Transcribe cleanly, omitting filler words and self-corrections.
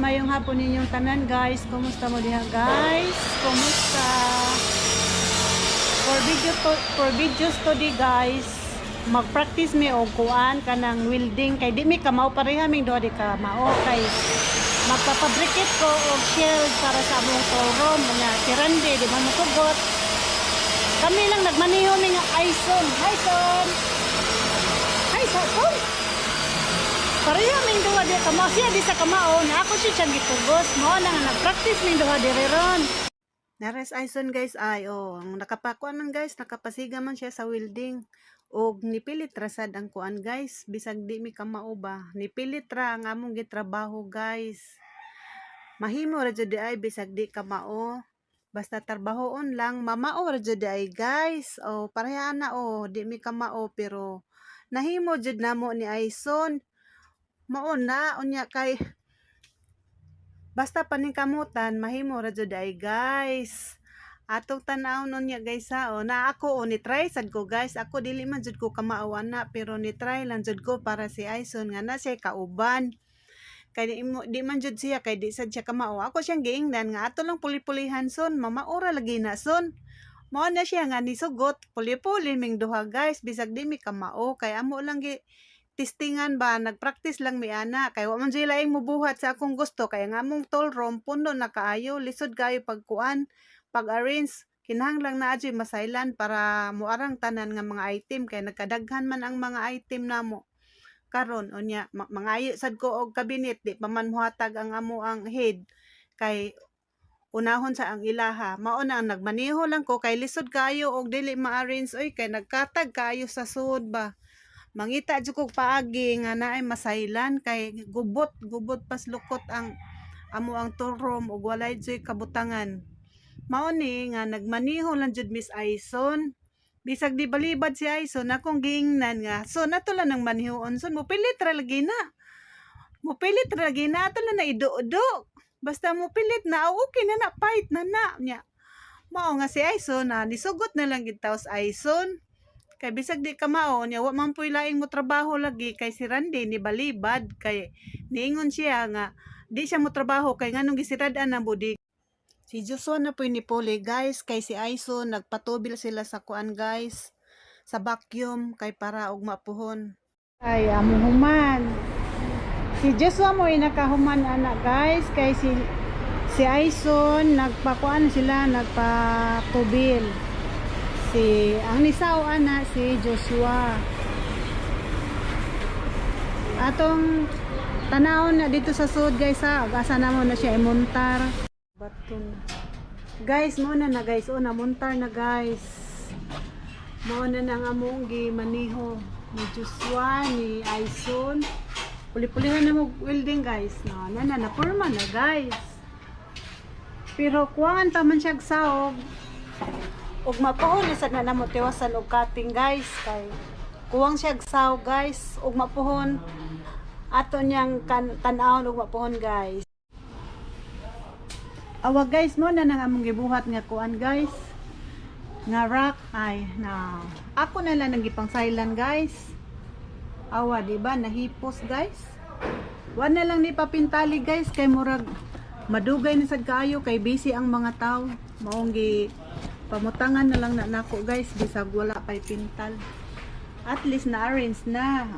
mayong hapon ninyong tanan guys. Kumusta mo diha guys? Kumusta? For videos today guys, mag-practice mi og kuan kanang welding kay di mi kamao pareha ming do di ka mao kay magpapabricate ko og shield para sa among tool nga si Randy di ba matugot. Kami lang nagmaneho mi nga Ison. Hi son. Hi son. Pareha ming duha di kamao siya di sa kamao na ako siya gitugos mo na nga nag-practice ming duha diri ron. Nares Ison guys ay ang nakapakuan man guys, nakapasiga man siya sa welding og nipilit rasad ang kuan guys bisag di mi kamao ba. Nipilit ra ang among gitrabaho guys. Mahimo ra jud ay bisag di kamao. Basta trabahoon lang mamao ra jud ay guys. Pareha na di mi kamao pero nahimo jud namo ni Ison. Mao na unya kay basta paningkamutan mahimo ra jud ay guys. Atong tan-awon niya guys na ako ni try sad ko guys. Ako dili man jud ko kamaawan na pero ni try lang jud ko para si Ison nga na siya kauban. Kay di man jud siya kay di sad siya kamao. Ako siyang giingnan nga ato lang puli-pulihan son, mamaura lagi na son. Mao na siya nga nisugot, puli-puli ming duha guys bisag di mi kamao kay amo lang testingan ba, nagpractice lang mi ana kay wa man jud laing mubuhat sa akong gusto kay nga among tool room pundo na kaayo lisod kayo pagkuan pag-arrange kinahanglang na adyo masailan para muarang tanan nga mga item kay nagkadaghan man ang mga item namo karon unya mangayo sad ko og cabinet di pa man muhatag ang amo ang head kay unahon sa ang ilaha mao na ang nagmaneho lang ko kay lisod kayo og dili ma-arrange oy kay nagkatag kayo sa sud ba. Mangita jud kog paagi nga naay masailan kay gubot pas lukot ang amo ang tool room ug walay jud kabutangan. Mao ni nga nagmaneho lang jud Miss Ison. Bisag di balibad si Ison akong giingnan nga so nato lang nang manihon son mopilit ra lagi na. Mopilit ra lagi na ato lang na ido-do. Basta mopilit na okay na fight na nya. Mao nga si Ison na nisugot na lang gid taos Ison. Kay bisag di kamao nya wa man puy laing mo trabaho lagi kay si Randy ni balibad kay niingon siya nga di siya mo trabaho kay nganong gisirad-an ang budig. Si Joshua na puy ni Poli guys kay si Ison nagpatubil sila sa kuan guys sa vacuum kay para og mapuhon. Ay amo human. Si Joshua mo nakahuman ana guys kay si Ison nagpakuan sila nagpatubil. Ang nisaw ana si Joshua. Atong tanawon na dito sa sud guys asa na mo na siya imontar. Baton. Guys mo na guys namontar na guys. Mo na nang among gimaniho ni Joshua ni Ison. Puli-pulihan na mo welding guys. Na purma na guys. Pero kuwangan pa man siya saog. Og mapuhon sad na namo tiwasan og cutting guys kay kuwang siya saw guys og mapuhon ato niyang tan-awon og mapuhon guys. Awa guys mo na nang among gibuhat nga kuan guys nga rack ay na ako na lang nang gipangsailan guys. Awa di ba nahipos guys. Wa na lang ni papintali guys kay murag madugay na sad kaayo kay busy ang mga tao. Maong pamutangan na lang na nako guys bisag wala pay pintal. At least na arrange na.